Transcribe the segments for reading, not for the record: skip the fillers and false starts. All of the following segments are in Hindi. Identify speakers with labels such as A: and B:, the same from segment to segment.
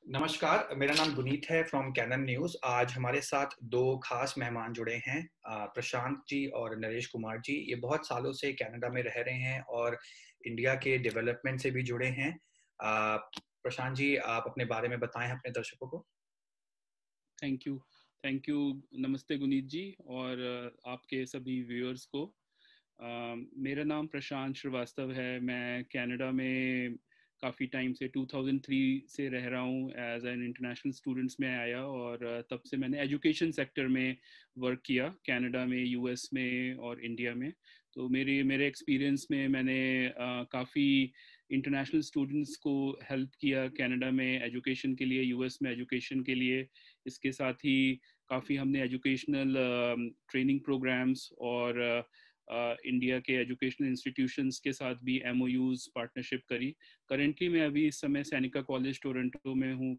A: नमस्कार, मेरा नाम गुनीत है फ्रॉम कैनन न्यूज़। आज हमारे साथ दो खास मेहमान जुड़े हैं, प्रशांत जी और नरेश कुमार जी। ये बहुत सालों से कनाडा में रह रहे हैं और इंडिया के डेवलपमेंट से भी जुड़े हैं। प्रशांत जी, आप अपने बारे में बताएं अपने दर्शकों को।
B: Thank you. Thank you. नमस्ते गुनीत जी और आपके सभी व्यूअर्स को। मेरा नाम प्रशांत श्रीवास्तव है। मैं कनाडा में काफ़ी टाइम से 2003 से रह रहा हूँ। एज एन इंटरनेशनल स्टूडेंट्स में आया और तब से मैंने एजुकेशन सेक्टर में वर्क किया, कनाडा में, यूएस में और इंडिया में। तो मेरे एक्सपीरियंस में मैंने काफ़ी इंटरनेशनल स्टूडेंट्स को हेल्प किया कनाडा में एजुकेशन के लिए, यूएस में एजुकेशन के लिए। इसके साथ ही काफ़ी हमने एजुकेशनल ट्रेनिंग प्रोग्राम्स और इंडिया के एजुकेशनल इंस्टीट्यूशंस के साथ भी एमओयूज पार्टनरशिप करी। करेंटली मैं अभी इस समय सैनिका कॉलेज टोरंटो में हूँ,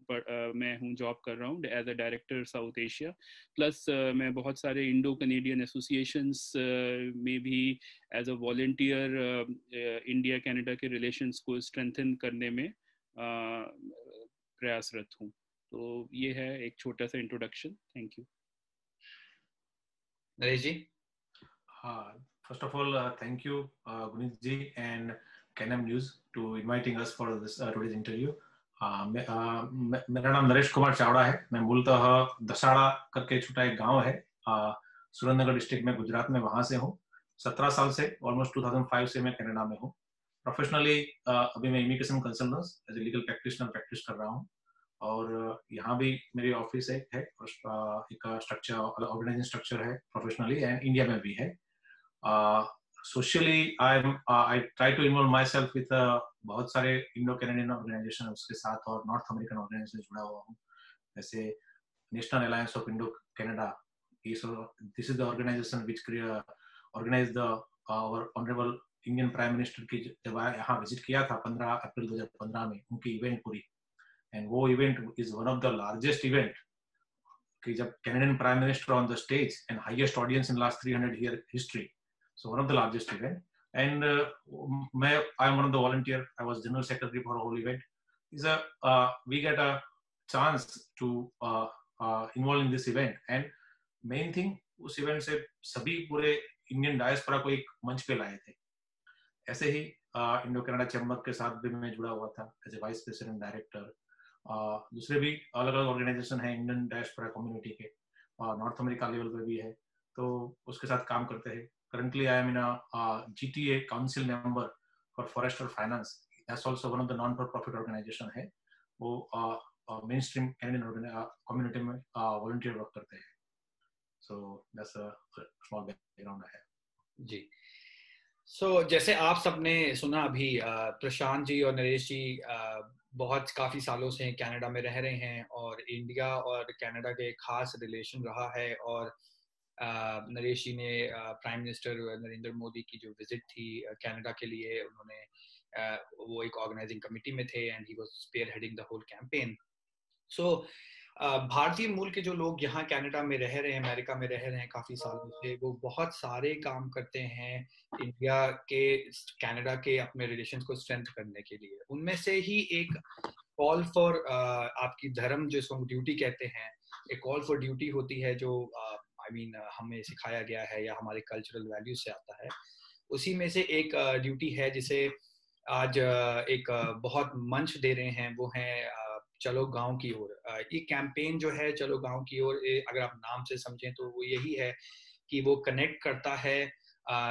B: मैं हूँ जॉब कर रहा हूँ as a director South Asia. Plus मैं बहुत सारे इंडो कनेडियन एसोसिएशंस में भी as a volunteer India Canada के रिलेशंस को स्ट्रेंथन करने में प्रयासरत हूँ। तो ये है एक छोटा सा introduction. Thank you.
A: Naresh ji.
C: First of all, thank you, Gunit ji and Canem News to inviting us for this today's interview. मेरा नाम नरेश कुमार चावड़ा है। मैं मूलतः दसाड़ा करके छोटा एक गांव है सुरेंद्रनगर डिस्ट्रिक्ट में, गुजरात में, वहां से हूँ। 17 साल से, ऑलमोस्ट 2005 से मैं कनाडा में हूँ। प्रोफेशनली अभी मैं immigration consultant as a legal practitioner practice कर रहा हूँ। और यहाँ भी मेरी ऑफिस है एक स्ट्रक्चर, ऑर्गेनाइजिंग स्ट्रक्चर है प्रोफेशनली, एंड इंडिया में भी है। Socially I try to involve my self with बहुत सारे इंडो कैनेडियन ऑर्गेनाइजेशन उसके साथ, और नॉर्थ अमेरिकन ऑर्गेनाइजेशन जुड़ा हुआ हूँ, जैसे national alliance of Indo Canada. This is the organization which organize the our honourable Indian prime minister की जब यहाँ विजिट किया था 15 अप्रैल 2015 में, उनकी इवेंट पूरी। एंड वो event is one of the largest event कि जब Canadian prime minister on the stage and highest audience in last 300 year history, so one of the largest event. And I'm one of the volunteer. I was general secretary for a whole event. We get a chance to involve in this event. And main thing, उस event से सभी पूरे इंडियन डायस्पोरा को एक मंच पे लाए थे। ऐसे ही इंडो कनाडा चैम्बर के साथ भी मैं जुड़ा हुआ था as a vice president director. दूसरे भी अलग अलग ऑर्गेनाइजेशन है इंडियन डायस्पोरा कम्युनिटी के, नॉर्थ अमेरिका लेवल पे भी है, तो उसके साथ काम करते हैं। Currently, I am in a GTA council member for Forester Finance. That's also one of the non-for-profit organization है। वो mainstream Canadian community में volunteer work करते हैं। So that's a small background I have.
A: जी। जैसे आप सबने सुना अभी, प्रशांत जी और नरेश जी बहुत काफ़ी सालों से कनाडा में रह रहे हैं और इंडिया और कनाडा के खास रिलेशन रहा है। और नरेश जी ने प्राइम मिनिस्टर नरेंद्र मोदी की जो विजिट थी कनाडा के लिए, उन्होंने वो एक ऑर्गेनाइजिंग कमेटी में थे and he was spear heading the whole campaign. भारतीय मूल के जो लोग यहाँ कनाडा में रह रहे हैं, अमेरिका में रह रहे हैं काफी सालों से, वो बहुत सारे काम करते हैं इंडिया के कनाडा के अपने रिलेशंस को स्ट्रेंथ करने के लिए। उनमें से ही एक कॉल फॉर आपकी धर्म, जिसको ड्यूटी कहते हैं, एक कॉल फॉर ड्यूटी होती है जो हमें सिखाया गया है या हमारे कल्चरल वैल्यूज से आता है। उसी में से एक ड्यूटी है जिसे आज एक बहुत मंच दे रहे हैं, वो है चलो गांव की ओर। ये कैंपेन जो है चलो गांव की ओर, अगर आप नाम से समझें तो वो यही है कि वो कनेक्ट करता है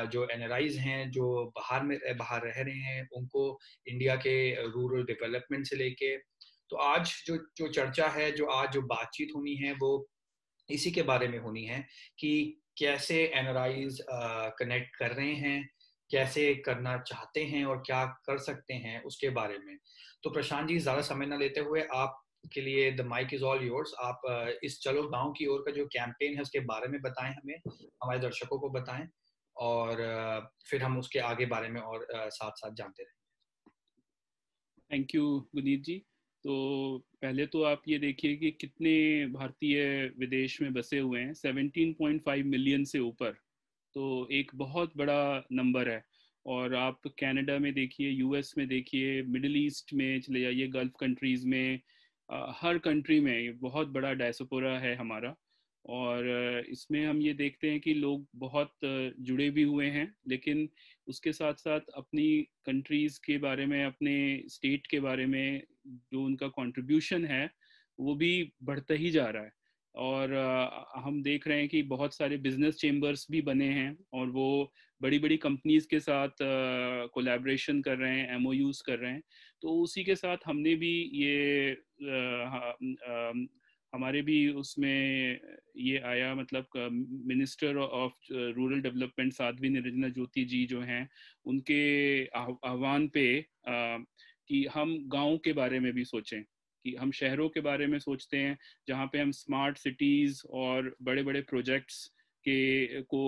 A: जो एनआरआईज हैं, जो बाहर रह रहे हैं, उनको इंडिया के रूरल डेवलपमेंट से लेके। तो आज जो चर्चा है, जो बातचीत होनी है, वो इसी के बारे में होनी है कि कैसे एनआरआईज कनेक्ट कर रहे हैं, कैसे करना चाहते हैं और क्या कर सकते हैं उसके बारे में। तो प्रशांत जी, ज्यादा समय ना लेते हुए आप के लिए the mic is all yours. आप इस चलो गांव की ओर का जो कैंपेन है उसके बारे में बताएं, हमें, हमारे दर्शकों को बताएं, और फिर हम उसके आगे बारे में और साथ साथ जानते रहेंगे।
B: थैंक यू गुनीत जी। तो पहले तो आप ये देखिए कि कितने भारतीय विदेश में बसे हुए हैं, 17.5 मिलियन से ऊपर। तो एक बहुत बड़ा नंबर है। और आप कनाडा में देखिए, यूएस में देखिए, मिडिल ईस्ट में चले जाइए, गल्फ कंट्रीज में, हर कंट्री में बहुत बड़ा डायस्पोरा है हमारा, और इसमें हम ये देखते हैं कि लोग बहुत जुड़े भी हुए हैं, लेकिन उसके साथ साथ अपनी कंट्रीज़ के बारे में, अपने स्टेट के बारे में जो उनका कंट्रीब्यूशन है वो भी बढ़ता ही जा रहा है। और हम देख रहे हैं कि बहुत सारे बिजनेस चेम्बर्स भी बने हैं, और वो बड़ी बड़ी कंपनीज के साथ कोलैबोरेशन कर रहे हैं, MOUs कर रहे हैं। तो उसी के साथ हमने भी ये हमारे भी उसमें ये आया, मतलब minister of rural development Sadhvi Niranjana Jyoti ji जो हैं, उनके आह्वान पे कि हम गांव के बारे में भी सोचें, कि हम शहरों के बारे में सोचते हैं जहाँ पे हम स्मार्ट सिटीज़ और बड़े बड़े प्रोजेक्ट्स के को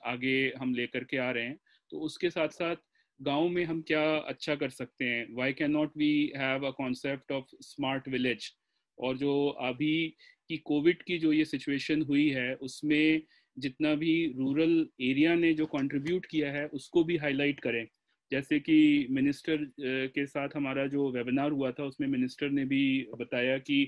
B: आगे हम लेकर के आ रहे हैं। तो उसके साथ साथ गांव में हम क्या अच्छा कर सकते हैं, why can not we have a concept of smart village. और जो अभी की कोविड की जो ये सिचुएशन हुई है, उसमें जितना भी रूरल एरिया ने जो कंट्रीब्यूट किया है उसको भी हाईलाइट करें। जैसे कि मिनिस्टर के साथ हमारा जो वेबिनार हुआ था, उसमें मिनिस्टर ने भी बताया कि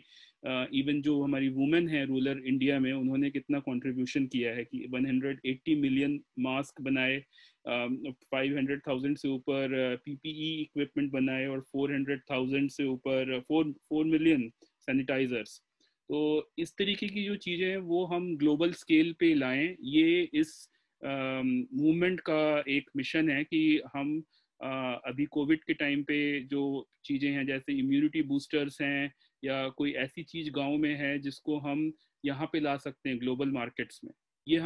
B: इवन जो हमारी वुमेन है रूरल इंडिया में, उन्होंने कितना कंट्रीब्यूशन किया है कि 180 मिलियन मास्क बनाए, 500,000 से ऊपर PPE इक्विपमेंट बनाए, और 400,000 से ऊपर 4 मिलियन सैनिटाइजर्स। तो इस तरीके की जो चीज़ें हैं वो हम ग्लोबल स्केल पे लाएं। ये इस मूवमेंट का एक मिशन है कि हम अभी कोविड के टाइम पे जो चीज़ें हैं, जैसे इम्यूनिटी बूस्टर्स हैं या कोई ऐसी चीज़ गांव में है जिसको हम यहाँ पे ला सकते हैं ग्लोबल मार्केट्स में, ये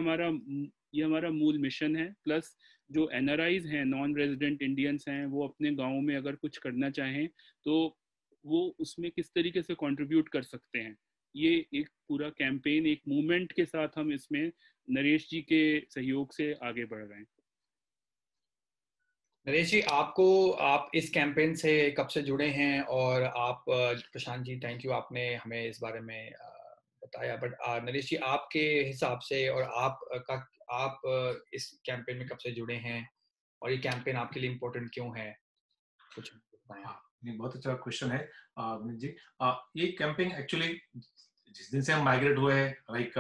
B: हमारा मूल मिशन है। प्लस जो NRIs हैं, नॉन रेजिडेंट इंडियंस हैं, वो अपने गाँव में अगर कुछ करना चाहें तो वो उसमें किस तरीके से कंट्रीब्यूट कर सकते हैं। ये एक पूरा कैंपेन, एक मूवमेंट के साथ हम इसमें नरेश जी के सहयोग से आगे बढ़ रहे हैं।
A: नरेश जी, आप इस कैंपेन से कब से जुड़े हैं? और आप प्रशांत जी, थैंक यू, आपने हमें इस बारे में बताया। बट नरेश जी, आपके हिसाब से और आप इस कैंपेन में कब से जुड़े हैं, और ये कैंपेन आपके लिए इम्पोर्टेंट क्यों है? कुछ बताएं।
C: बहुत अच्छा क्वेश्चन है विनीत जी। ये कैंपेन एक्चुअली जिस दिन से हम माइग्रेट हुए हैं, like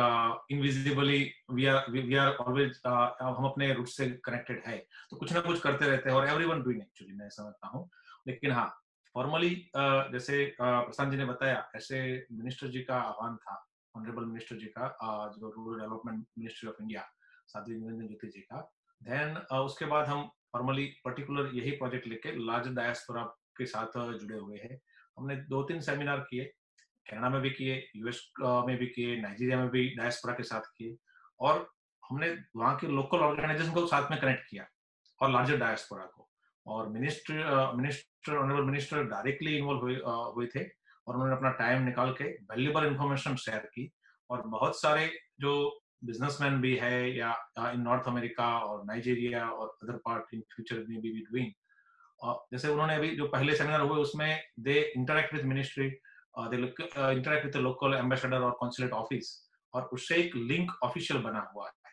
C: invisibly we are always, हम अपने रूट से कनेक्टेड है, तो कुछ ना कुछ करते रहते हैं, और एवरीवन डूइंग एक्चुअली, मैं समझता हूँ। लेकिन हाँ, फॉर्मली जैसे प्रशांत जी ने बताया, ऐसे मिनिस्टर जी का आह्वान था, ऑनरेबल मिनिस्टर जी का, जो rural development ministry of India, Sadhvi Niranjan Jyoti ji का। देन उसके बाद हम फॉर्मली पर्टिकुलर यही प्रोजेक्ट लेके लार्जर डायस्पोरा के साथ जुड़े हुए हैं। हमने 2-3 सेमिनार किए, कनाडा में भी किए, US में भी किए, नाइजीरिया में भी डायस्पोरा के साथ किए, और हमने वहाँ के लोकल ऑर्गेनाइजेशन को साथ में कनेक्ट किया और लार्जर डायस्पोरा को। और ऑनरेबल मिनिस्टर डायरेक्टली इन्वॉल्व हुए थे, और उन्होंने अपना टाइम निकाल के वैल्यूएबल इंफॉर्मेशन शेयर की। और बहुत सारे जो बिजनेसमैन भी है या इन नॉर्थ अमेरिका और नाइजीरिया और अदर पार्ट इन फ्यूचर में भी डूइंग, जैसे उन्होंने अभी जो पहले सेमिनार हुए उसमें they interact with ministry, they interact with the local ambassador और कॉन्सुलेट ऑफिस, और उससे एक लिंक ऑफिशियल बना हुआ है।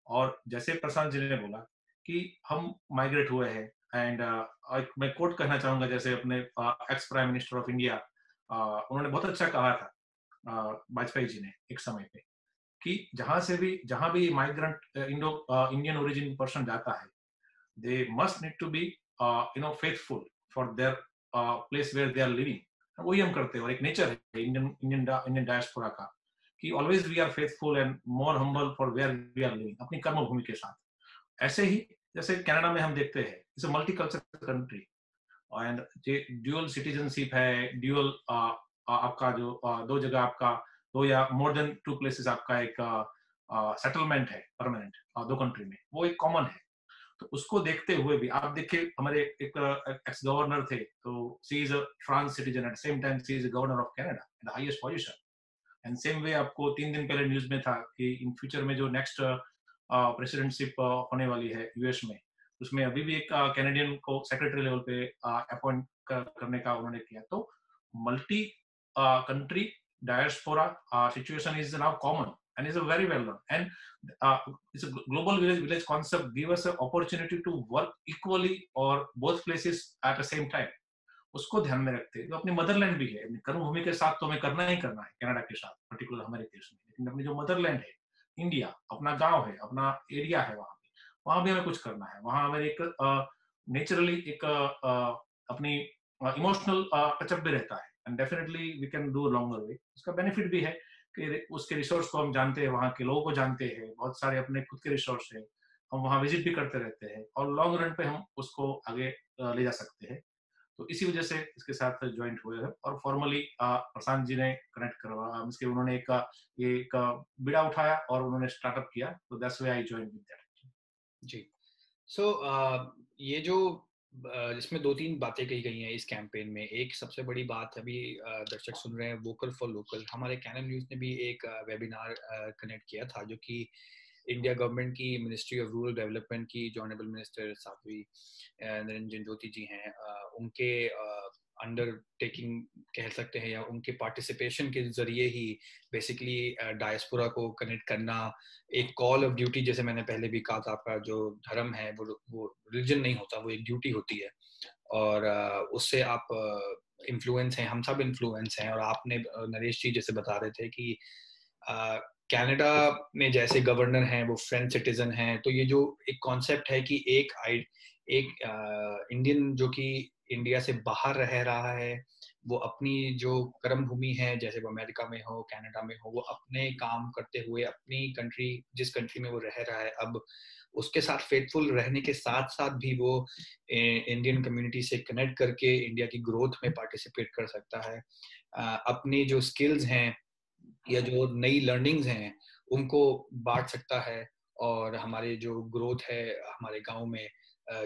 C: और जैसे प्रशांत जी ने बोला कि हम माइग्रेट हुए हैं, एंड मैं कोट कहना चाहूंगा, जैसे अपने ex prime minister of India, उन्होंने बहुत अच्छा कहा था वाजपेयी जी ने एक समय पे, कि जहां भी माइग्रेंट इंडियन ओरिजिन पर्सन जाता है, they must need to be faithful for their place where they are living. वही हम करते हैं, और एक नेचर है इंडियन डायस्पोरा का, कि always we are faithful and more humble for where we are living, अपनी कर्म भूमि के साथ। ऐसे ही जैसे कनाडा में हम देखते हैं, it's a multicultural country, and dual citizenship है, ड्यूअल आपका जो दो जगह आपका, दो या मोर देन 2 प्लेसेस आपका एक सेटलमेंट है परमानेंट, दो कंट्री में, वो एक कॉमन है। तो उसको देखते हुए भी आप देखिए, हमारे एक एक्स गवर्नर थे, तो she is a France citizen, at same time she is governor of Canada, the highest position. And same way आपको 3 दिन पहले न्यूज में था कि इन फ्यूचर में जो नेक्स्ट प्रेसिडेंटशिप होने वाली है US में, उसमें अभी भी एक कैनेडियन को सेक्रेटरी लेवल पे अपॉइंट करने का उन्होंने किया। तो multi country diaspora situation is now common and is a very well known, and it's a global village concept give us an opportunity to work equally or both places at the same time. उसको ध्यान में रखते जो अपनी मदरलैंड भी है, अपनी कर्मभूमि के साथ तो हमें करना ही करना है कनाडा के साथ, पर्टिकुलर हमारे देश में, लेकिन अपनी जो मदरलैंड है, इंडिया, अपना गांव है, अपना एरिया है, वहां भी हमें कुछ करना है। वहां हमें एक नेचुरली एक अपनी इमोशनल टचअप भी रहता है, and definitely we can do longer way. उसका बेनिफिट भी है कि उसके रिसोर्स को हम जानते हैं, वहाँ के लोगों को जानते हैं, बहुत सारे अपने खुद के रिसोर्स है, हम वहाँ विजिट भी करते रहते हैं और लॉन्ग रन पे हम उसको आगे ले जा सकते हैं। तो इसी वजह से इसके साथ ज्वाइंट हुए हैं और फॉर्मली प्रशांत जी ने कनेक्ट करवा, उसके उन्होंने ये एक बीड़ा उठाया और उन्होंने स्टार्टअप किया, तो that's why I joined with that.
A: जी। सो ये जो इसमें 2-3 बातें कही गई हैं इस कैंपेन में। एक सबसे बड़ी बात अभी दर्शक सुन रहे हैं, वोकल फॉर लोकल। हमारे कैनन न्यूज़ ने भी एक वेबिनार कनेक्ट किया था, जो कि इंडिया गवर्नमेंट की मिनिस्ट्री ऑफ रूरल डेवलपमेंट की जो ऑनरेबल मिनिस्टर साध्वी निरंजन ज्योति जी हैं, उनके अंडरटेकिंग कह सकते हैं, या उनके पार्टिसिपेशन के जरिए ही बेसिकली डायस्पोरा को कनेक्ट करना एक कॉल ऑफ ड्यूटी, जैसे मैंने पहले भी कहा था, आपका जो धर्म है वो रिलीजन नहीं होता, वो एक ड्यूटी होती है। और उससे आप इन्फ्लुएंस हैं, हम सब इन्फ्लुएंस हैं। और आपने नरेश जी जैसे बता रहे थे कि कनाडा में जैसे गवर्नर हैं वो फ्रेंच सिटीजन हैं, तो ये जो एक कॉन्सेप्ट है कि एक इंडियन जो कि इंडिया से बाहर रह रहा है, वो अपनी जो कर्म भूमि है, जैसे वो अमेरिका में हो, कनाडा में हो, वो अपने काम करते हुए अपनी कंट्री, जिस कंट्री में वो रह रहा है, अब उसके साथ फेथफुल रहने के साथ साथ भी वो इंडियन कम्युनिटी से कनेक्ट करके इंडिया की ग्रोथ में पार्टिसिपेट कर सकता है। अपनी जो स्किल्स हैं या जो नई लर्निंग्स हैं उनको बांट सकता है, और हमारे जो ग्रोथ है हमारे गांव में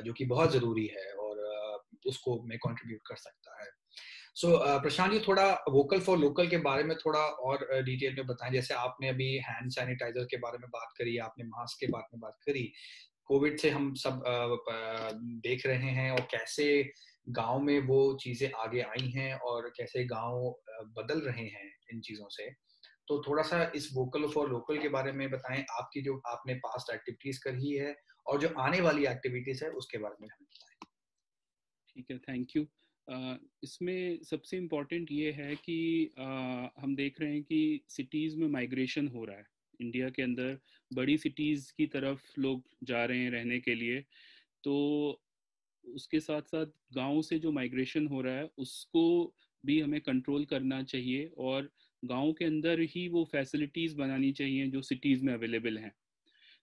A: जो कि बहुत ज़रूरी है, और उसको में कंट्रीब्यूट कर सकता है। सो प्रशांत जी, थोड़ा वोकल फॉर लोकल के बारे में थोड़ा और डिटेल में बताएं। जैसे आपने अभी हैंड सैनिटाइजर के बारे में बात करी, आपने मास्क के बारे में बात करी। कोविड से हम सब देख रहे हैं और कैसे गांव में वो चीज़ें आगे आई हैं और कैसे गांव बदल रहे हैं इन चीज़ों से। तो थोड़ा सा इस वोकल फॉर लोकल के बारे में बताएं, आपकी जो आपने पास्ट एक्टिविटीज करी है और जो आने वाली एक्टिविटीज है उसके बारे में हमें बताएं।
B: ठीक है, थैंक यू। इसमें सबसे इम्पोर्टेंट ये है कि हम देख रहे हैं कि सिटीज़ में माइग्रेशन हो रहा है। इंडिया के अंदर बड़ी सिटीज़ की तरफ लोग जा रहे हैं रहने के लिए, तो उसके साथ साथ गांव से जो माइग्रेशन हो रहा है उसको भी हमें कंट्रोल करना चाहिए, और गांव के अंदर ही वो फैसिलिटीज़ बनानी चाहिए जो सिटीज़ में अवेलेबल हैं।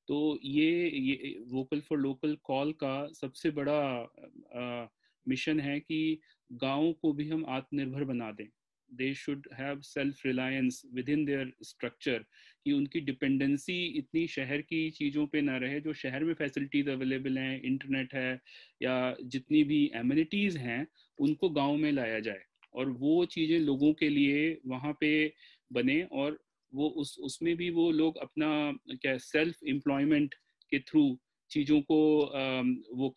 B: तो ये वोकल फॉर लोकल कॉल का सबसे बड़ा मिशन है कि गाँव को भी हम आत्मनिर्भर बना दें। They should have self reliance with in their structure, कि उनकी डिपेंडेंसी इतनी शहर की चीज़ों पे ना रहे। जो शहर में फैसिलिटीज़ अवेलेबल हैं, इंटरनेट है या जितनी भी एमिनिटीज़ हैं, उनको गाँव में लाया जाए और वो चीज़ें लोगों के लिए वहाँ पे बने, और वो उसमें भी वो लोग अपना क्या सेल्फ एम्प्लॉयमेंट के थ्रू चीज़ों को वो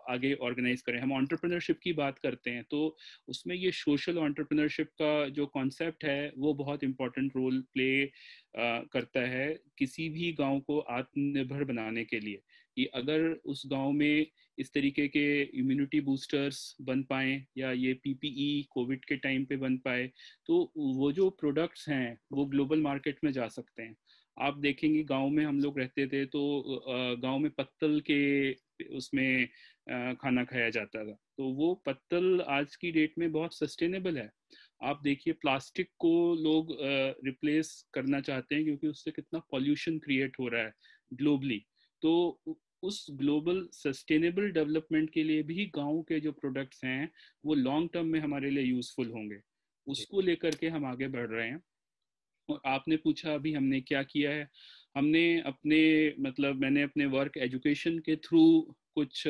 B: आगे ऑर्गेनाइज करें। हम एंटरप्रेन्योरशिप की बात करते हैं, तो उसमें ये सोशल एंटरप्रेन्योरशिप का जो कॉन्सेप्ट है वो बहुत इम्पोर्टेंट रोल प्ले करता है किसी भी गांव को आत्मनिर्भर बनाने के लिए। कि अगर उस गांव में इस तरीके के इम्यूनिटी बूस्टर्स बन पाए या ये पीपीई कोविड के टाइम पे बन पाए, तो वो जो प्रोडक्ट्स हैं वो ग्लोबल मार्केट में जा सकते हैं। आप देखेंगे गांव में हम लोग रहते थे तो गांव में पत्तल के उसमें खाना खाया जाता था, तो वो पत्तल आज की डेट में बहुत सस्टेनेबल है। आप देखिए प्लास्टिक को लोग रिप्लेस करना चाहते हैं क्योंकि उससे कितना पॉल्यूशन क्रिएट हो रहा है ग्लोबली। तो उस ग्लोबल सस्टेनेबल डेवलपमेंट के लिए भी गांव के जो प्रोडक्ट्स हैं वो लॉन्ग टर्म में हमारे लिए यूजफुल होंगे, उसको लेकर के हम आगे बढ़ रहे हैं। और आपने पूछा अभी हमने क्या किया है। हमने अपने मैंने अपने वर्क एजुकेशन के थ्रू कुछ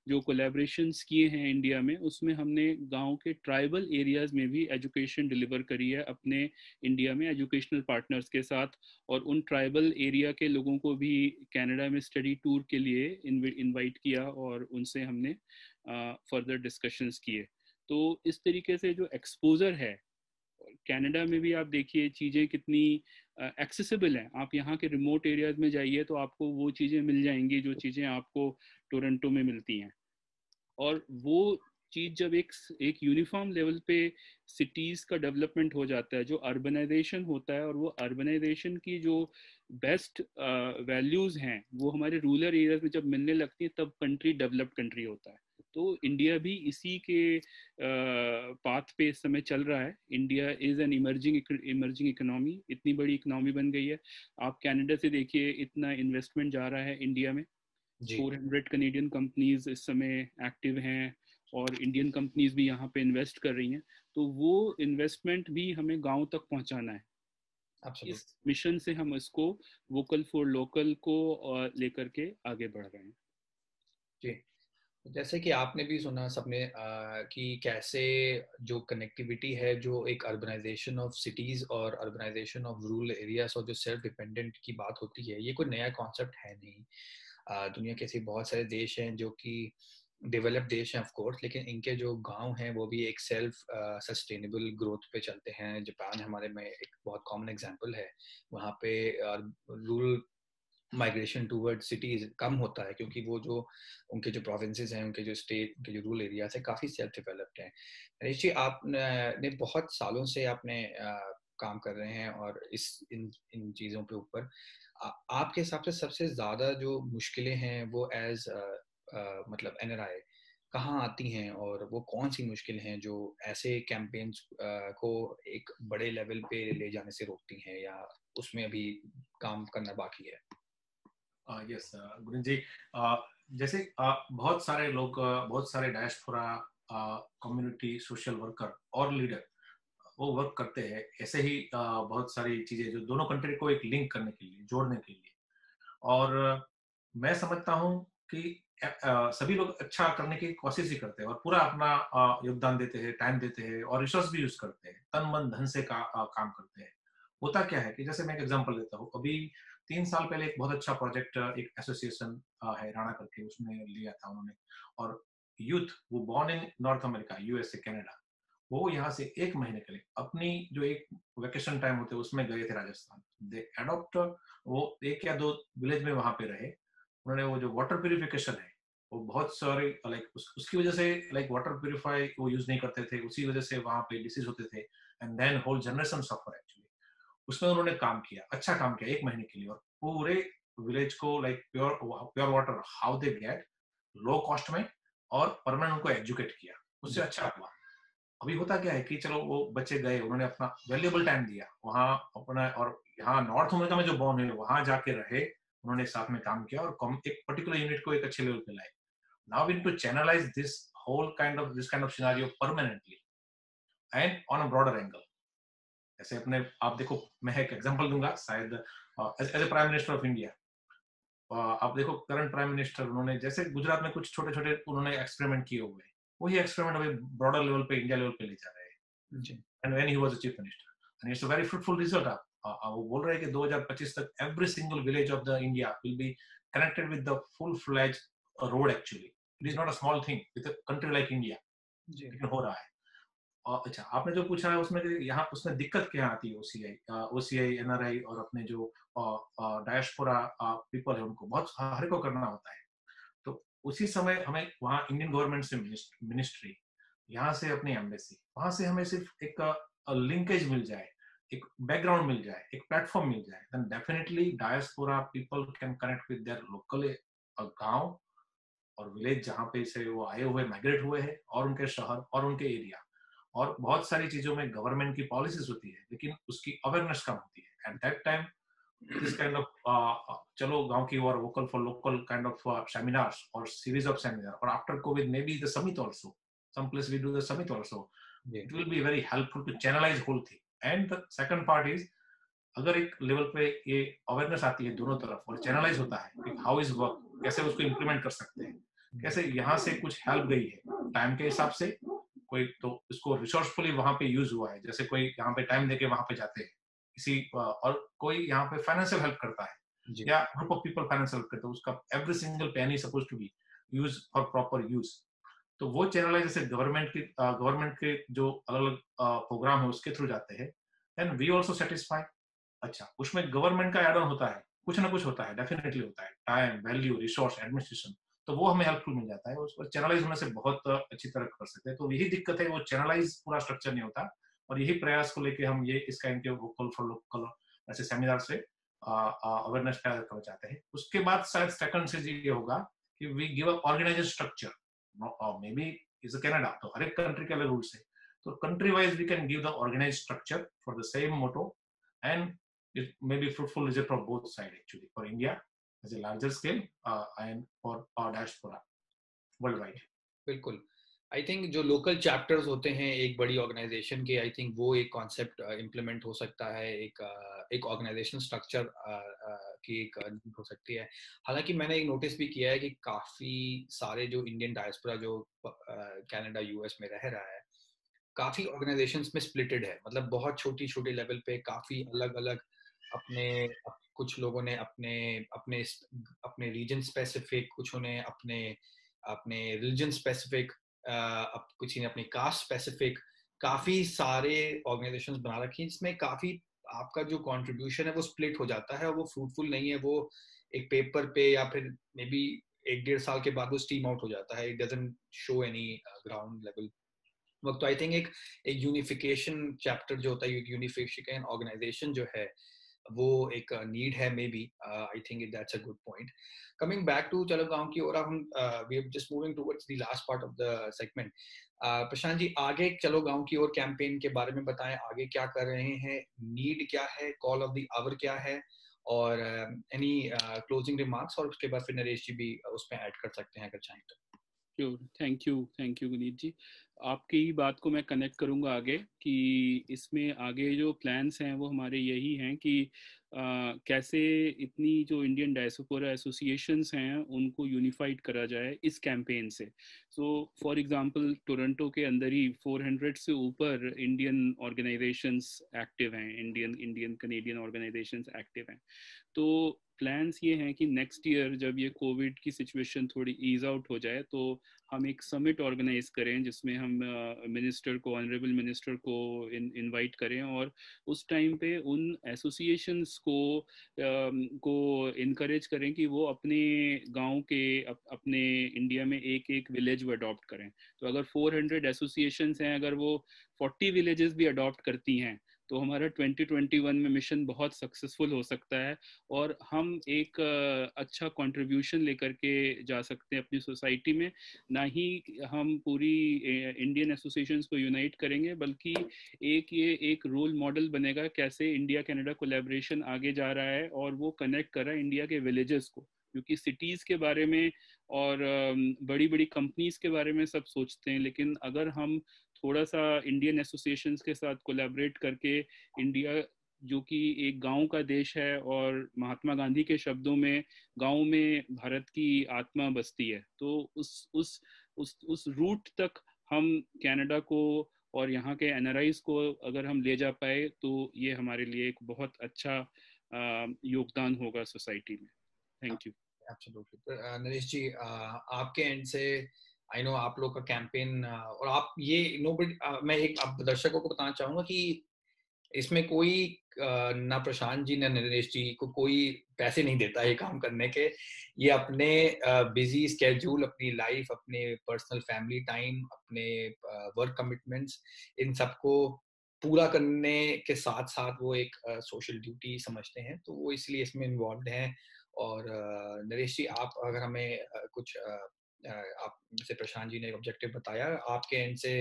B: जो कोलैबोरेशंस किए हैं इंडिया में, उसमें हमने गांव के ट्राइबल एरियाज में भी एजुकेशन डिलीवर करी है अपने इंडिया में एजुकेशनल पार्टनर्स के साथ। और उन ट्राइबल एरिया के लोगों को भी कनाडा में स्टडी टूर के लिए इनवाइट किया और उनसे हमने फर्दर डिस्कशंस किए। तो इस तरीके से जो एक्सपोजर है, कनाडा में भी आप देखिए चीज़ें कितनी एक्सेसिबल हैं। आप यहाँ के रिमोट एरियाज में जाइए तो आपको वो चीज़ें मिल जाएंगी जो चीज़ें आपको टोरंटो में मिलती हैं। और वो चीज जब एक यूनिफॉर्म लेवल पे सिटीज का डेवलपमेंट हो जाता है, जो अर्बनाइजेशन होता है, और वो अर्बनाइजेशन की जो बेस्ट वैल्यूज हैं वो हमारे रूरल एरियाज में जब मिलने लगती है, तब कंट्री डेवलप्ड कंट्री होता है। तो इंडिया भी इसी के पाथ पे इस समय चल रहा है। India is an emerging economy, इतनी बड़ी इकोनॉमी बन गई है। आप कनाडा से देखिए, इतना इन्वेस्टमेंट जा रहा है इंडिया में। 400 कनेडियन कंपनीज इस समय एक्टिव हैं, और इंडियन कंपनीज भी यहाँ पे इन्वेस्ट कर रही हैं। तो वो इन्वेस्टमेंट भी हमें गांव तक पहुँचाना है। इस मिशन से हम इसको वोकल फॉर लोकल को लेकर के आगे बढ़ रहे हैं।
A: जी, जैसे कि आपने भी सुना सबने कि कैसे जो कनेक्टिविटी है, जो एक अर्बनाइजेशन ऑफ सिटीज़ और अर्बनाइजेशन ऑफ रूरल एरियाज और जो सेल्फ डिपेंडेंट की बात होती है, ये कोई नया कॉन्सेप्ट है नहीं। दुनिया के ऐसे बहुत सारे देश हैं जो कि डेवलप्ड देश हैं ऑफ कोर्स, लेकिन इनके जो गांव हैं वो भी एक सेल्फ सस्टेनेबल ग्रोथ पे चलते हैं। जापान हमारे में एक बहुत कॉमन एग्जांपल है। वहाँ पे रूरल माइग्रेशन टूवर्ड सिटीज कम होता है, क्योंकि वो जो उनके जो प्रोविंसेस हैं, उनके जो स्टेट, उनके जो रूरल एरियाज है, काफ़ी सेल्फ डेवलप्ड हैं। नरेश जी, आपने बहुत सालों से आपने काम कर रहे हैं और इन चीज़ों पे ऊपर आपके हिसाब से सबसे ज़्यादा जो मुश्किलें हैं वो एज मतलब NRI कहाँ आती हैं, और वो कौन सी मुश्किल हैं जो ऐसे कैंपेन्स को एक बड़े लेवल पे ले जाने से रोकती हैं, या उसमें अभी काम करना बाकी है?
C: यस गुरु जी, जैसे बहुत सारे लोग, बहुत सारे डायस्पोरा कम्युनिटी सोशल वर्कर और लीडर वो वर्क करते हैं ऐसे ही बहुत सारी चीजें जो दोनों कंट्री को एक लिंक करने के लिए, जोड़ने के लिए। और मैं समझता हूँ कि सभी लोग अच्छा करने की कोशिश ही करते हैं और पूरा अपना योगदान देते हैं, टाइम देते हैं और रिसोर्स भी यूज करते हैं, तन मन धन से काम करते हैं। होता क्या है कि जैसे मैं एक एग्जांपल देता हूँ, अभी 3 साल पहले एक बहुत अच्छा प्रोजेक्ट एक एसोसिएशन है राणा करके, उसमें लिया था उन्होंने। और यूथ वो born in north America, USA, Canada, वो यहाँ से 1 महीने के लिए अपनी जो एक वेकेशन टाइम होते हैं उसमें गए थे राजस्थान। दे एडॉप्ट, वो 1 या 2 विलेज में वहां पे रहे। उन्होंने वो जो वाटर प्यूरिफिकेशन है वो बहुत सारे लाइक उसकी वजह से लाइक वाटर प्यूरिफाई वो यूज नहीं करते थे, उसी वजह से वहां पे डिसीज होते थे। And then whole generation suffer actually. उसमें उन्होंने काम किया, अच्छा काम किया 1 महीने के लिए, और पूरे विलेज को like pure water how they get low cost में, और परमानेंट उनको एजुकेट किया। उससे अच्छा हुआ। अभी होता क्या है कि चलो वो बच्चे गए, उन्होंने अपना वैल्यूएबल टाइम दिया वहां अपना, और यहाँ नॉर्थ अमेरिका में जो बॉर्न है वहां जाके रहे, उन्होंने साथ में काम किया और एक पर्टिकुलर यूनिट को एक अच्छे लेवल पे लाए। Now we need to channelize this whole kind of scenario permanently and on a broader angle. जैसे अपने आप देखो, मैं एक एग्जांपल दूंगा, शायद as a prime minister of India, आप देखो करंट प्राइम मिनिस्टर, उन्होंने जैसे गुजरात में कुछ छोटे छोटे उन्होंने एक्सपेरिमेंट किए हुए हैं, वही एक्सपेरिमेंट अभी ब्रॉडर लेवल पे, इंडिया लेवल पे ले जा रहे हैं। And when he was chief minister and it's a very fruitful result. वो बोल रहे हैं कि 2025 तक every single village of the India will be connected with the full fledge road. Actually it is not a small thing with a country like India, लेकिन हो रहा है। अच्छा, आपने जो पूछा है उसमें यहाँ उसमें दिक्कत क्या आती है, OCI NRI और अपने जो डायस्पोरा पीपल है उनको बहुत हर को करना होता है। तो उसी समय हमें वहाँ इंडियन गवर्नमेंट से मिनिस्ट्री, यहाँ से अपनी एम्बेसी, वहां से हमें सिर्फ एक लिंकेज मिल जाए, एक बैकग्राउंड मिल जाए, एक प्लेटफॉर्म मिल जाए, then definitely diaspora people can connect with their local गांव और विलेज जहाँ पे से वो आए हुए, माइग्रेट हुए हैं, और उनके शहर और उनके एरिया। और बहुत सारी चीजों में गवर्नमेंट की पॉलिसीज होती है लेकिन उसकी अवेयरनेस कम होती है। At that time this kind of चलो गांव की और vocal for local kind of seminars और सीरीज ऑफ सेमिनार, और after Covid may be the summit also, some place we do the summit also. It will be very helpful to channelize whole thing. And the second part is, अगर एक लेवल पे ये अवेयरनेस आती है दोनों तरफ और चैनलाइज होता है कि हाउ इज वर्क, कैसे उसको इम्प्लीमेंट कर सकते हैं, कैसे यहाँ से कुछ हेल्प गई है टाइम के हिसाब से, कोई तो इसको रिसोर्सफुली वहां पे यूज हुआ है, जैसे कोई यहाँ पे टाइम देके वहां पे जाते हैं किसी, और कोई यहाँ पे फाइनेंशियल हेल्प करता है या group of people financial help करते हैं, उसका every single penny suppose to be use for proper use. तो वो चैनल जैसे गवर्नमेंट के जो अलग अलग प्रोग्राम है उसके थ्रू जाते हैं, एंड वी आल्सो सेटिस्फाई। अच्छा, उसमें गवर्नमेंट का एड ऑन होता है, कुछ ना कुछ होता है, डेफिनेटली होता है, टाइम, वैल्यू, रिसोर्स, एडमिनिस्ट्रेशन, तो वो हमें हेल्पफुल मिल जाता है। उसको चैनलाइज होने से बहुत अच्छी तरह कर सकते हैं। तो यही दिक्कत है, वो चैनलाइज पूरा स्ट्रक्चर नहीं होता, और यही प्रयास को लेके हम ये इसका इनके वोकल फॉर लोकल ऐसे सेमिनार से अवेयरनेस पैदा करना चाहते हैं। उसके बाद शायद सेकंड से ये होगा कि we give a organized structure, may be is Canada, तो हर एक कंट्री के अलग रूल्स है, तो country wise we can give the organized structure for the same motto, and it may be fruitful is it from both side actually, for India as a larger scale and for our diaspora worldwide.
A: बिल्कुल। आई थिंक जो लोकल चैप्टर्स होते हैं एक बड़ी ऑर्गेनाइजेशन के, आई थिंक वो एक कॉन्सेप्ट इम्प्लीमेंट हो सकता है, एक ऑर्गेनाइजेशन स्ट्रक्चर की एक नीड हो सकती है। हालांकि मैंने एक नोटिस भी किया है कि काफ़ी सारे जो इंडियन डायस्पोरा जो कनाडा यूएस में रह रहा है, काफ़ी ऑर्गेनाइजेशंस में स्प्लिटेड है, मतलब बहुत छोटी छोटी लेवल पे काफ़ी अलग अलग अपने कुछ लोगों ने अपने अपने अपने रीजन स्पेसिफिक, कुछ ने अपने अपने रिलीजन स्पेसिफिक, किसी ने अपनी कास्ट स्पेसिफिक, काफी सारे ऑर्गेनाइजेशंस बना रखी हैं जिसमें काफी आपका जो कंट्रीब्यूशन है वो स्प्लिट हो जाता है और वो फ्रूटफुल नहीं है। वो एक पेपर पे या फिर मे बी 1-1.5 साल के बाद वो स्टीम आउट हो जाता है, it doesn't show any ground level work. तो आई थिंक एक यूनिफिकेशन चैप्टर जो होता है, यूनिफिकेशन ऑर्गेनाइजेशन जो है वो एक नीड है, maybe. I think that's a good point. Coming back to चलो गांव की ओर, हम we are just moving towards the last part of the segment. Prashant ji, आगे चलो गांव की ओर कैंपेन के बारे में बताएं, आगे क्या कर रहे हैं, नीड क्या है, कॉल ऑफ द आवर क्या है, और एनी क्लोजिंग रिमार्क्स, और उसके बाद फिर नरेश जी भी उसमें ऐड कर सकते हैं अगर चाहें तो।
B: श्योर, थैंक यू गुनीत जी। आपकी बात को मैं कनेक्ट करूंगा आगे कि इसमें आगे जो प्लान्स हैं वो हमारे यही हैं कि कैसे इतनी जो इंडियन डायस्पोरा एसोसिएशंस हैं उनको यूनिफाइड करा जाए इस कैंपेन से। सो फॉर एग्जांपल टोरंटो के अंदर ही 400 से ऊपर इंडियन ऑर्गेनाइजेशंस एक्टिव हैं, इंडियन कनेडियन ऑर्गेनाइजेशंस एक्टिव हैं। तो प्लान्स ये हैं कि नेक्स्ट ईयर जब ये कोविड की सिचुएशन थोड़ी ईज आउट हो जाए तो हम एक समिट ऑर्गेनाइज करें जिसमें हम मिनिस्टर को, ऑनरेबल मिनिस्टर को इनवाइट करें, और उस टाइम पे उन एसोसिएशंस को इनकरेज करें कि वो अपने गांव के अपने इंडिया में एक एक विलेज वो अडॉप्ट करें। तो अगर 400 एसोसिएशंस हैं, अगर वो 40 विलेजेस भी अडॉप्ट करती हैं तो हमारा 2021 में मिशन बहुत सक्सेसफुल हो सकता है, और हम एक अच्छा कंट्रीब्यूशन लेकर के जा सकते हैं अपनी सोसाइटी में। ना ही हम पूरी इंडियन एसोसिएशंस को यूनाइट करेंगे, बल्कि ये एक रोल मॉडल बनेगा कैसे इंडिया कनाडा कोलैबोरेशन आगे जा रहा है, और वो कनेक्ट कर रहा है इंडिया के विलेजेस को। क्योंकि सिटीज़ के बारे में और बड़ी बड़ी कंपनीज के बारे में सब सोचते हैं, लेकिन अगर हम थोड़ा सा इंडियन एसोसिएशंस के साथ कोलैबोरेट करके, इंडिया जो कि एक गांव का देश है और महात्मा गांधी के शब्दों में गांव में भारत की आत्मा बसती है, तो उस रूट तक हम कनाडा को और यहाँ के एनआरआईज को अगर हम ले जा पाए तो ये हमारे लिए एक बहुत अच्छा योगदान होगा सोसाइटी में। Thank you.
A: एब्सोल्युटली। नरेश जी, आपके एंड से आई नो आप लोग का कैंपेन, और आप ये मैं एक आप दर्शकों को बताना चाहूंगा कि इसमें कोई ना प्रशांत जी ना नरेश जी को कोई पैसे नहीं देता है ये काम करने के। ये अपने बिजी स्केड्यूल, अपनी लाइफ, अपने पर्सनल फैमिली टाइम, अपने वर्क कमिटमेंट्स, इन सबको पूरा करने के साथ साथ वो एक सोशल ड्यूटी समझते हैं, तो वो इसलिए इसमें इन्वॉल्व हैं। और नरेश जी, आप अगर हमें कुछ आप जैसे प्रशांत जी ने ऑब्जेक्टिव बताया, आपके एंड से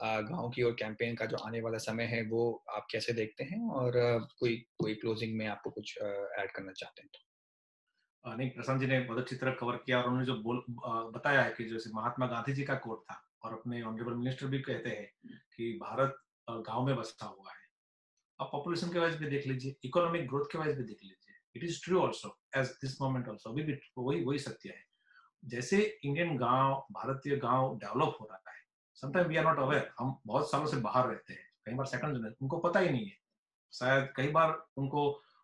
A: गांव की और कैंपेन का जो आने वाला समय है वो आप कैसे देखते हैं, और कोई क्लोजिंग में आपको कुछ ऐड करना चाहते हैं तो?
C: नहीं, प्रशांत जी ने बहुत अच्छी तरह कवर किया, और उन्होंने जो बताया है कि जैसे महात्मा गांधी जी का कोट था, और अपने ऑनरेबल मिनिस्टर भी कहते हैं कि भारत गांव में बसा हुआ है। आप पॉपुलेशन के वाइज भी देख लीजिए, इकोनॉमिक ग्रोथ के वाइज भी देख लीजिए, it is true also as this moment also, अभी भी वही सत्य है। जैसे इंडियन गांव, भारतीय गांव डेवलप हो रहा है, sometime we are not aware, हम बहुत सालों से बाहर रहते हैं, कई बार सेकंड जनरेशन, उनको पता ही नहीं है, शायद कई बार उनको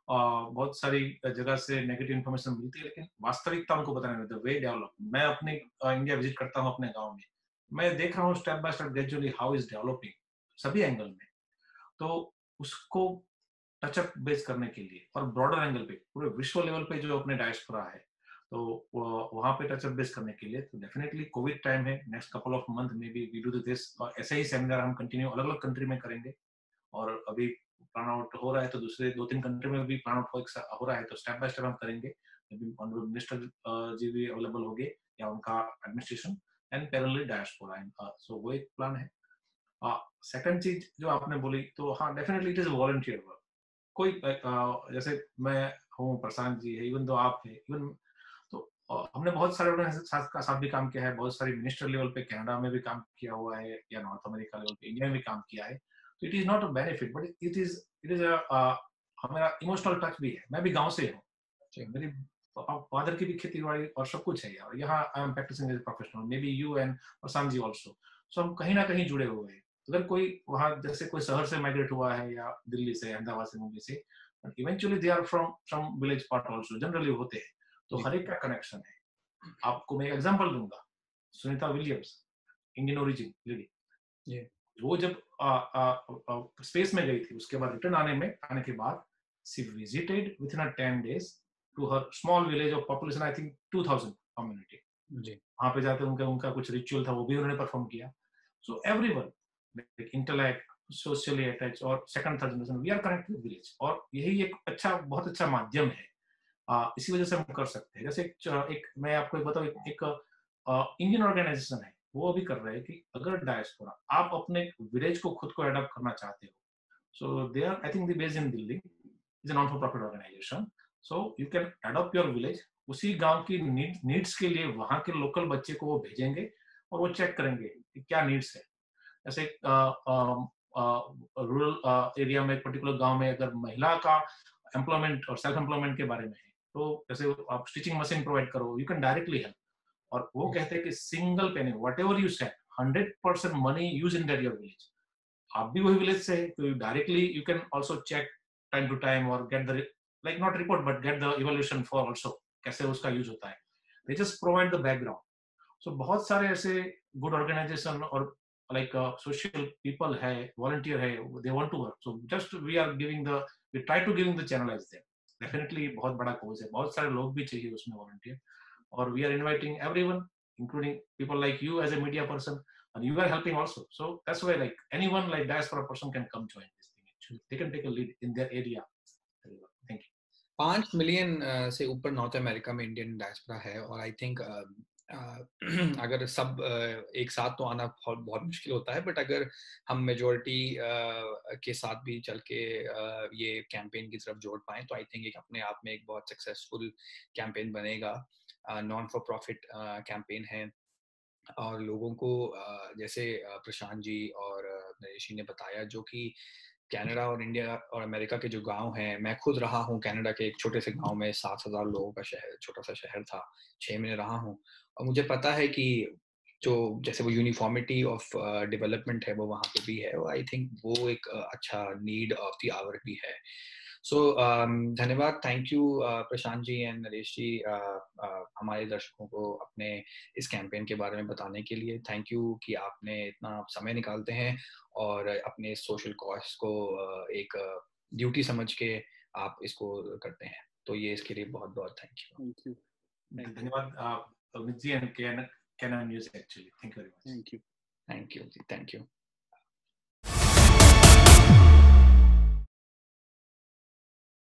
C: बहुत सारी जगह से नेगेटिव इन्फॉर्मेशन मिलती है, लेकिन वास्तविकता उनको पता नहीं होता। वे डेवलप, मैं अपने इंडिया विजिट करता हूँ अपने गांव में, मैं देख रहा हूँ step by step gradually how is developing सभी एंगल में। तो उसको टचअप बेस करने के लिए और ब्रॉडर एंगल पे पूरे विश्व लेवल पे जो अपने डायस्पोरा है, तो वहाँ पे टच बेस करने के लिए तो डेफिनेटली कोविड टाइम है, नेक्स्ट कपल ऑफ मंथ में भी वी डू दिस, और ऐसे ही सेमिनार हम कंटिन्यू अलग अलग कंट्री में करेंगे, और अभी प्लान आउट हो रहा है तो दूसरे 2-3 कंट्री में भी प्लान आउट हो रहा है, तो स्टेप बाय स्टेप हम करेंगे। मिनिस्टर जी भी अवेलेबल हो गए या उनका administration and parallelly diaspora and so वो एक प्लान है। सेकंड चीज जो आपने बोली, तो हाँ definitely it is volunteer work. कोई जैसे मैं हूँ, प्रशांत जी है, इवन दो आप है, इवन तो हमने बहुत सारे ऑर्गेनाइजेशन का साथ भी काम किया है, बहुत सारी मिनिस्टर लेवल पे कनाडा में भी काम किया हुआ है, या नॉर्थ अमेरिका लेवल पे इंडिया में भी काम किया है। तो it is not a benefit but it is हमारा इमोशनल टच भी है। मैं भी गांव से हूँ, मेरी फादर की भी खेती बाड़ी और सब कुछ है, और यहाँ I am practising as professional, maybe you and Prashant ji also. So हम कहीं ना कहीं जुड़े हुए हैं। अगर कोई वहाँ जैसे कोई शहर से माइग्रेट हुआ है, या दिल्ली से, अहमदाबाद से, मुंबई से, but eventually they are from some village part also, generally होते हैं, तो हर एक का कनेक्शन है। आपको मैं एग्जांपल दूंगा, Sunita Williams, Indian origin lady, वो जब स्पेस में गई थी, उसके बाद रिटर्न आने के बाद she visited within 10 days to her small village of population I think 2000 community. वहां पे जाते उनका कुछ रिचुअल था, वो भी उन्होंने परफॉर्म किया। So everyone intellect, socially attach, और second third generation we are connected with village, और यही एक बहुत अच्छा माध्यम है। इसी वजह से हम कर सकते हैं। जैसे एक मैं आपको बताऊं, एक इंडियन ऑर्गेनाइजेशन है, वो अभी कर रहे हैं कि अगर डायस्पोरा आप अपने विलेज को खुद को अडॉप्ट करना चाहते हो, so they are I think they based in Delhi, is a non for profit organisation. So you can adopt your village, उसी गांव की नीड्स के लिए वहां के लोकल बच्चे को वो भेजेंगे, और वो चेक करेंगे कि क्या नीड्स है। जैसे रूरल एरिया में, पर्टिकुलर गांव में अगर महिला का एम्प्लॉयमेंट और सेल्फ एम्प्लॉयमेंट के बारे में है, तो जैसे आप स्टिचिंग मशीन प्रोवाइड करो, यू कैन डायरेक्टली हेल्प। और वो कहते हैं कि single penny whatever you send, 100% money use in that your village. आप भी वही विलेज से है, तो directly you can also check time to time, और get the like not report but get the evolution for also, कैसे उसका यूज होता है। They just provide the background. So बहुत सारे ऐसे गुड ऑर्गेनाइजेशन और like social people है, volunteer है, they want to work, so just we try to giving the channel as them। definitely बहुत बड़ा cause है, बहुत सारे लोग भी चाहिए उसमें volunteer, और we are inviting everyone including people like you as a media person, and you are helping also, so that's why like anyone like diaspora person can come join this thing actually, they can take a lead in their area। thank you।
A: 5 million से ऊपर नॉर्थ अमेरिका में इंडियन डायस्पोरा है, और आई थिंक अगर सब एक साथ तो आना बहुत मुश्किल होता है, बट अगर हम मेजोरिटी के साथ भी चल के ये कैंपेन की तरफ जोड़ पाएं, तो आई थिंक एक अपने आप में एक बहुत सक्सेसफुल कैंपेन बनेगा। नॉन फॉर प्रॉफिट कैंपेन है, और लोगों को जैसे प्रशांत जी और नरेश जी ने बताया, जो कि कनाडा और इंडिया और अमेरिका के जो गांव हैं, मैं खुद रहा हूं कनाडा के एक छोटे से गांव में, 7,000 लोगों का शहर, छोटा सा शहर था, 6 महीने रहा हूं, और मुझे पता है कि जो जैसे वो यूनिफॉर्मिटी ऑफ डेवलपमेंट है वो वहाँ पे भी है, और आई थिंक वो एक अच्छा नीड ऑफ द आवर भी है। सो धन्यवाद, thank you Prashant ji and Naresh ji, हमारे दर्शकों को अपने इस कैंपेन के बारे में बताने के लिए। थैंक यू कि आपने इतना समय निकालते हैं और अपने सोशल कॉज को एक ड्यूटी समझ के आप इसको करते हैं, तो ये इसके लिए बहुत बहुत थैंक यू।
C: धन्यवाद Amit ji and Kanan news actually, thank you very much.
B: Thank you
A: ji, thank you.